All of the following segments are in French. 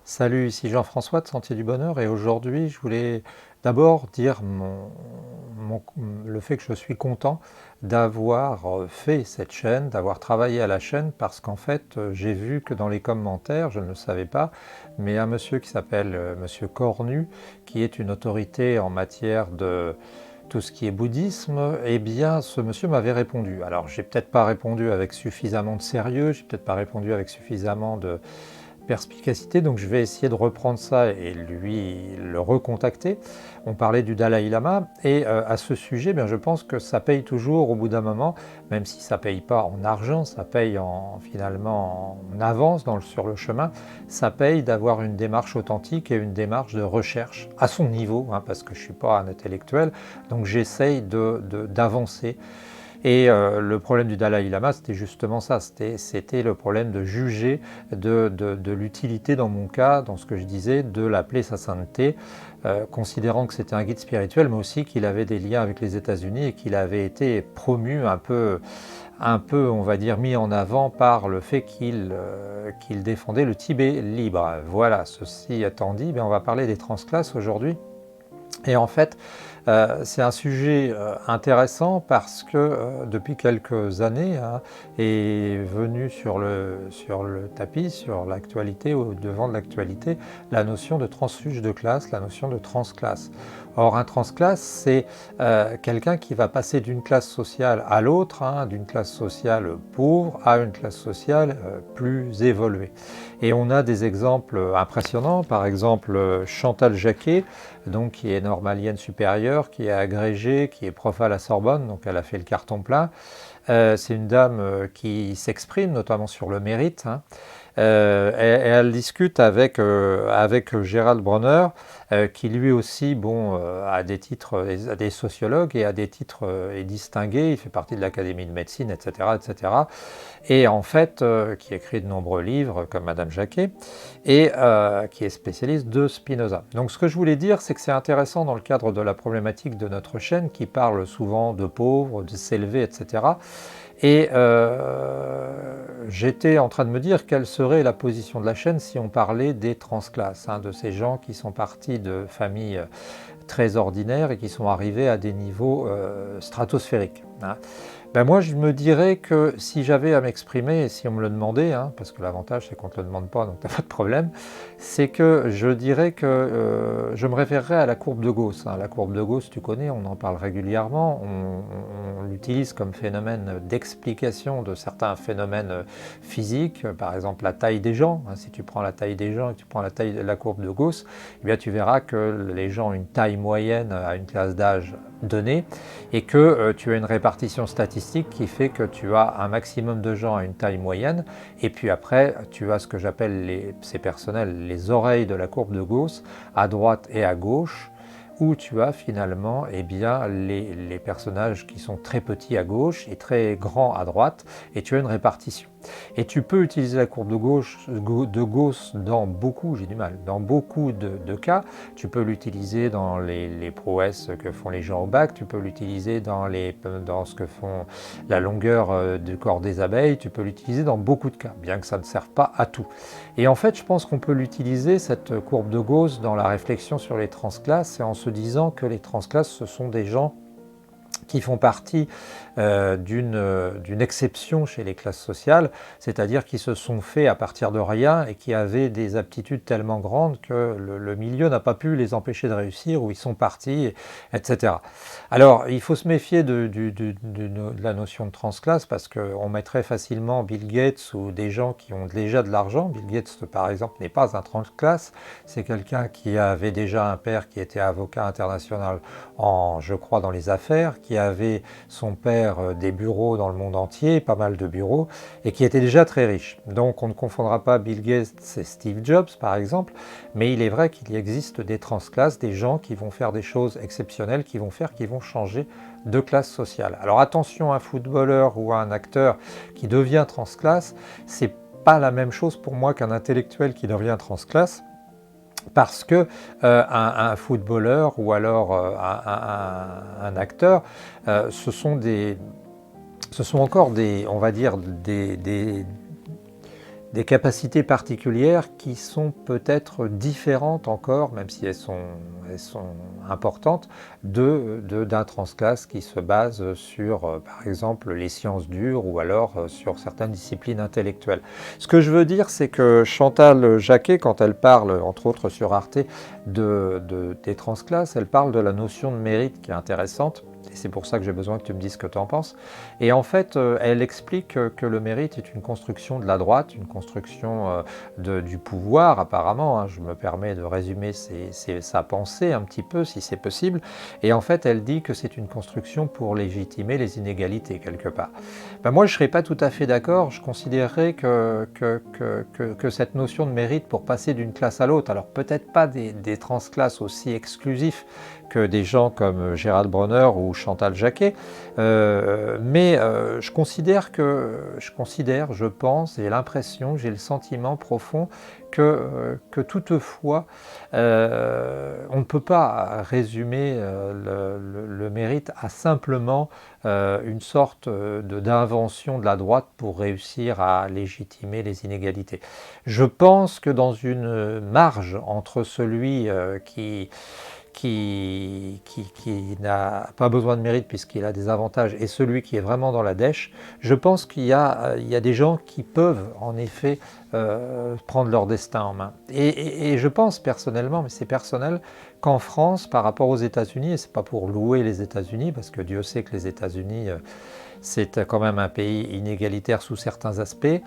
Salut, ici Jean-François de Sentier du Bonheur et aujourd'hui je voulais d'abord dire le fait que je suis content d'avoir fait cette chaîne, d'avoir travaillé à la chaîne parce qu'en fait j'ai vu que dans les commentaires, je ne le savais pas, mais un monsieur qui s'appelle Monsieur Cornu, qui est une autorité en matière de tout ce qui est bouddhisme, eh bien ce monsieur m'avait répondu. Alors j'ai peut-être pas répondu avec suffisamment de sérieux, j'ai peut-être pas répondu avec suffisamment de perspicacité, donc je vais essayer de reprendre ça et lui le recontacter. On parlait du Dalai Lama et à ce sujet, bien, je pense que ça paye toujours au bout d'un moment, même si ça paye pas en argent, ça paye finalement en avance sur le chemin, ça paye d'avoir une démarche authentique et une démarche de recherche à son niveau, hein, parce que je ne suis pas un intellectuel, donc j'essaye d'avancer. Et le problème du Dalai Lama, c'était justement ça, c'était le problème de juger de l'utilité, dans mon cas, dans ce que je disais, de l'appeler sa sainteté, considérant que c'était un guide spirituel, mais aussi qu'il avait des liens avec les États-Unis et qu'il avait été promu un peu, on va dire, mis en avant par le fait qu'il défendait le Tibet libre. Voilà, ceci étant dit, on va parler des transclasses aujourd'hui. Et en fait, c'est un sujet intéressant parce que depuis quelques années hein, est venu sur le tapis, sur l'actualité, au devant de l'actualité, la notion de transfuge de classe, la notion de transclasse. Or, un transclasse, c'est quelqu'un qui va passer d'une classe sociale à l'autre, hein, d'une classe sociale pauvre à une classe sociale plus évoluée. Et on a des exemples impressionnants, par exemple Chantal Jacquet, donc, qui est normalienne supérieure, qui est agrégée, qui est prof à la Sorbonne, donc elle a fait le carton plein. C'est une dame qui s'exprime notamment sur le mérite, hein. Et elle discute avec Gérald Bronner, qui lui aussi a des titres, des sociologues et a des titres est distingué, il fait partie de l'Académie de médecine, etc., etc. Et en fait, qui écrit de nombreux livres, comme Madame Jacquet, et qui est spécialiste de Spinoza. Donc ce que je voulais dire, c'est que c'est intéressant dans le cadre de la problématique de notre chaîne, qui parle souvent de pauvres, de s'élever, etc., et j'étais en train de me dire quelle serait la position de la chaîne si on parlait des transclasses, hein, de ces gens qui sont partis de familles très ordinaires et qui sont arrivés à des niveaux stratosphériques, hein. Moi, je me dirais que si j'avais à m'exprimer, et si on me le demandait, hein, parce que l'avantage c'est qu'on ne te le demande pas, donc tu n'as pas de problème, c'est que je dirais que je me référerais à la courbe de Gauss, hein. La courbe de Gauss, tu connais, on en parle régulièrement, on l'utilise comme phénomène d'explication de certains phénomènes physiques, par exemple la taille des gens, hein. Si tu prends la taille des gens et que tu prends la courbe de Gauss, eh bien, tu verras que les gens ont une taille moyenne à une classe d'âge donnée et que tu as une répartition statistique qui fait que tu as un maximum de gens à une taille moyenne et puis après tu as ce que j'appelle, c'est personnel, les oreilles de la courbe de Gauss à droite et à gauche, où tu as finalement les personnages qui sont très petits à gauche et très grands à droite, et tu as une répartition. Et tu peux utiliser la courbe de Gauss dans beaucoup, j'ai du mal, dans beaucoup de cas. Tu peux l'utiliser dans les prouesses que font les gens au bac, tu peux l'utiliser dans ce que font la longueur du corps des abeilles, tu peux l'utiliser dans beaucoup de cas, bien que ça ne serve pas à tout. Et en fait, je pense qu'on peut l'utiliser, cette courbe de Gauss, dans la réflexion sur les transclasses, et en se disant que les transclasses, ce sont des gens qui font partie d'une exception chez les classes sociales, c'est-à-dire qui se sont faits à partir de rien et qui avaient des aptitudes tellement grandes que le milieu n'a pas pu les empêcher de réussir, ou ils sont partis, etc. Alors, il faut se méfier de la notion de transclasse, parce qu'on mettrait facilement Bill Gates ou des gens qui ont déjà de l'argent. Bill Gates, par exemple, n'est pas un transclasse, c'est quelqu'un qui avait déjà un père qui était avocat international je crois, dans les affaires, qui avait son père des bureaux dans le monde entier, pas mal de bureaux, et qui était déjà très riche. Donc on ne confondra pas Bill Gates et Steve Jobs, par exemple, mais il est vrai qu'il existe des transclasses, des gens qui vont faire des choses exceptionnelles, qui vont changer de classe sociale. Alors attention, un footballeur ou un acteur qui devient transclasse, c'est pas la même chose pour moi qu'un intellectuel qui devient transclasse, parce que un footballeur ou alors un acteur, ce sont encore on va dire, des des capacités particulières qui sont peut-être différentes encore, même si elles sont importantes, d'un transclasse qui se base sur, par exemple, les sciences dures ou alors sur certaines disciplines intellectuelles. Ce que je veux dire, c'est que Chantal Jacquet, quand elle parle, entre autres sur Arte, des transclasses, elle parle de la notion de mérite qui est intéressante. Et c'est pour ça que j'ai besoin que tu me dises ce que tu en penses. Et en fait, elle explique que le mérite est une construction de la droite, une construction du pouvoir apparemment. Hein. Je me permets de résumer sa pensée un petit peu, si c'est possible. Et en fait, elle dit que c'est une construction pour légitimer les inégalités, quelque part. Ben moi, je ne serais pas tout à fait d'accord. Je considérerais que cette notion de mérite pour passer d'une classe à l'autre, alors peut-être pas des transclasses aussi exclusifs que des gens comme Gérald Bronner ou Chantal Jacquet, mais je pense, j'ai l'impression, j'ai le sentiment profond que toutefois, on ne peut pas résumer le mérite à simplement une sorte d'invention de la droite pour réussir à légitimer les inégalités. Je pense que dans une marge entre celui qui n'a pas besoin de mérite puisqu'il a des avantages et celui qui est vraiment dans la dèche, je pense qu'il y a des gens qui peuvent en effet prendre leur destin en main. Et je pense personnellement, mais c'est personnel, qu'en France, par rapport aux États-Unis, et c'est pas pour louer les États-Unis, parce que Dieu sait que les États-Unis, c'est quand même un pays inégalitaire sous certains aspects,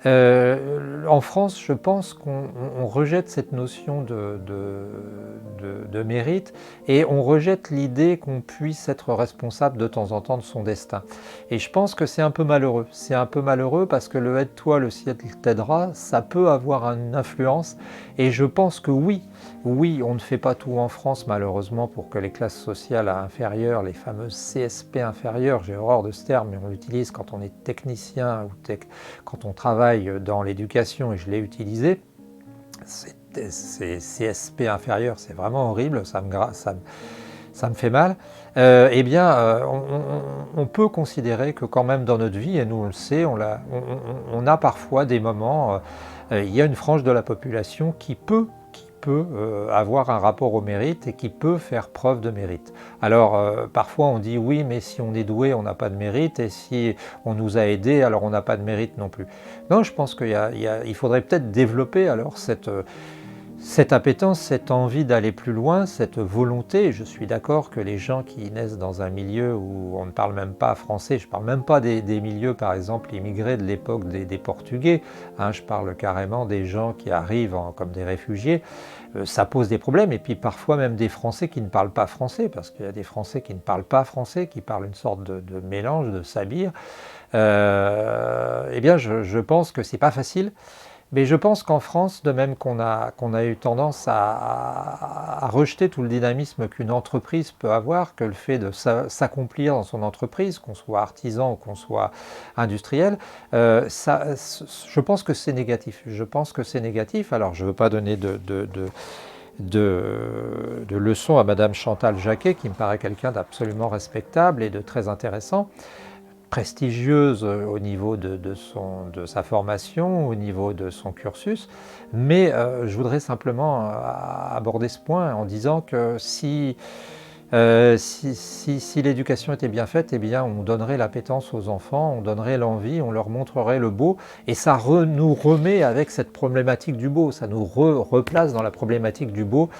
en France, je pense qu'on rejette cette notion de mérite et on rejette l'idée qu'on puisse être responsable de temps en temps de son destin. Et je pense que c'est un peu malheureux. C'est un peu malheureux parce que le aide-toi, le ciel t'aidera, ça peut avoir une influence. Et je pense que oui, on ne fait pas tout en France malheureusement pour que les classes sociales inférieures, les fameuses CSP inférieures, j'ai horreur de ce terme, mais on l'utilise quand on est technicien ou quand on travaille dans l'éducation, et je l'ai utilisé, ces CSP inférieurs, c'est vraiment horrible, ça me fait mal. Eh bien, on peut considérer que quand même dans notre vie, et nous on le sait, on a parfois des moments, il y a une frange de la population qui peut avoir un rapport au mérite et qui peut faire preuve de mérite. Alors parfois on dit oui, mais si on est doué on n'a pas de mérite et si on nous a aidés alors on n'a pas de mérite non plus. Non, je pense qu'il faudrait peut-être développer alors cette appétence, cette envie d'aller plus loin, cette volonté. Je suis d'accord que les gens qui naissent dans un milieu où on ne parle même pas français, je ne parle même pas des milieux par exemple immigrés de l'époque des Portugais, hein, je parle carrément des gens qui arrivent comme des réfugiés, ça pose des problèmes et puis parfois même des Français qui ne parlent pas français, parce qu'il y a des Français qui ne parlent pas français, qui parlent une sorte de mélange, de sabir. Eh bien je pense que c'est pas facile. Mais je pense qu'en France, de même qu'on a eu tendance à rejeter tout le dynamisme qu'une entreprise peut avoir, que le fait de s'accomplir dans son entreprise, qu'on soit artisan ou qu'on soit industriel, je pense que c'est négatif. Je pense que c'est négatif. Alors, je ne veux pas donner de leçons à Madame Chantal Jacquet, qui me paraît quelqu'un d'absolument respectable et de très intéressant, prestigieuse au niveau de sa formation, au niveau de son cursus, mais je voudrais simplement aborder ce point en disant que si l'éducation était bien faite, eh bien on donnerait l'appétence aux enfants, on donnerait l'envie, on leur montrerait le beau, et ça nous remet avec cette problématique du beau, ça nous replace dans la problématique du beau.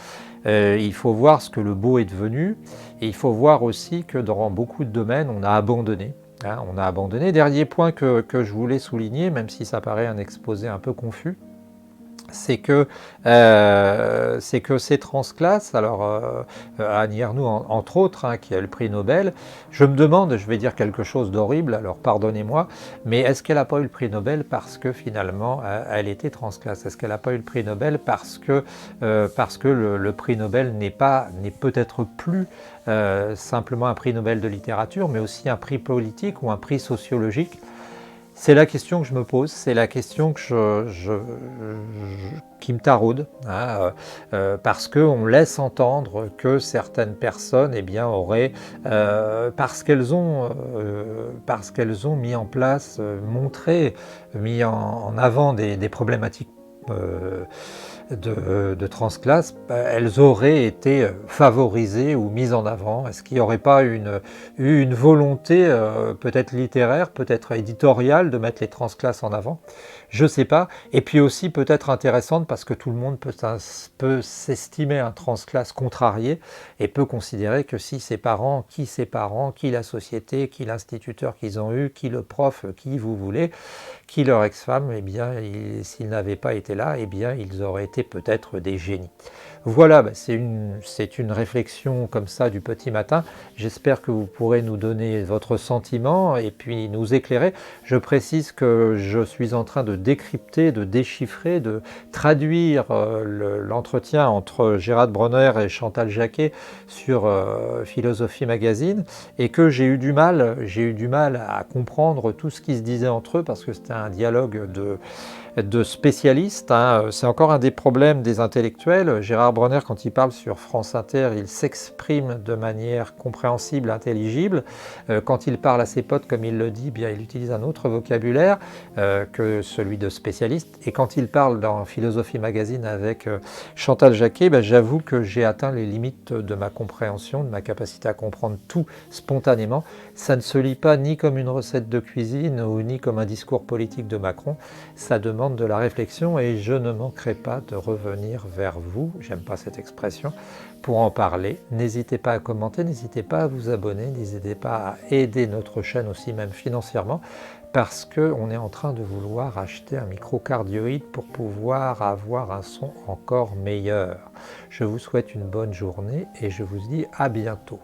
Il faut voir ce que le beau est devenu, et il faut voir aussi que dans beaucoup de domaines, on a abandonné. Hein, on a abandonné. Dernier point que je voulais souligner, même si ça paraît un exposé un peu confus, c'est que ces transclasses, alors Annie Ernaux entre autres, hein, qui a le prix Nobel, je me demande, je vais dire quelque chose d'horrible, alors pardonnez-moi, mais est-ce qu'elle n'a pas eu le prix Nobel parce que finalement elle était transclasse? Est-ce qu'elle n'a pas eu le prix Nobel parce que le prix Nobel n'est peut-être plus simplement un prix Nobel de littérature, mais aussi un prix politique ou un prix sociologique? C'est la question que je me pose, c'est la question que qui me taraude, hein, parce qu'on laisse entendre que certaines personnes, eh bien, auraient, parce qu'elles ont mis en place, montré, mis en avant des problématiques de transclasse, elles auraient été favorisées ou mises en avant. Est-ce qu'il n'y aurait pas eu une volonté peut-être littéraire, peut-être éditoriale de mettre les transclasses en avant? Je ne sais pas. Et puis aussi peut-être intéressante parce que tout le monde peut s'estimer un transclasse contrarié et peut considérer que si ses parents, qui la société, qui l'instituteur qu'ils ont eu, qui le prof, qui vous voulez, qui leur ex-femme, eh bien, s'ils n'avaient pas été là, eh bien, ils auraient été peut-être des génies. Voilà, c'est une réflexion comme ça du petit matin. J'espère que vous pourrez nous donner votre sentiment et puis nous éclairer. Je précise que je suis en train de décrypter, de déchiffrer, de traduire l'entretien entre Gérard Bronner et Chantal Jacquet sur Philosophie Magazine et que j'ai eu du mal à comprendre tout ce qui se disait entre eux parce que c'était un dialogue de spécialistes, hein. C'est encore un des problèmes des intellectuels. Gérard Bronner, quand il parle sur France Inter, il s'exprime de manière compréhensible, intelligible. Quand il parle à ses potes, comme il le dit, bien, il utilise un autre vocabulaire que celui de spécialiste. Et quand il parle dans Philosophie Magazine avec Chantal Jacquet, ben, j'avoue que j'ai atteint les limites de ma compréhension, de ma capacité à comprendre tout spontanément. Ça ne se lit pas ni comme une recette de cuisine ou ni comme un discours politique de Macron. Ça demande de la réflexion et je ne manquerai pas de revenir vers vous, j'aime pas cette expression, pour en parler. N'hésitez pas à commenter, n'hésitez pas à vous abonner, n'hésitez pas à aider notre chaîne aussi, même financièrement, parce qu'on est en train de vouloir acheter un micro cardioïde pour pouvoir avoir un son encore meilleur. Je vous souhaite une bonne journée et je vous dis à bientôt.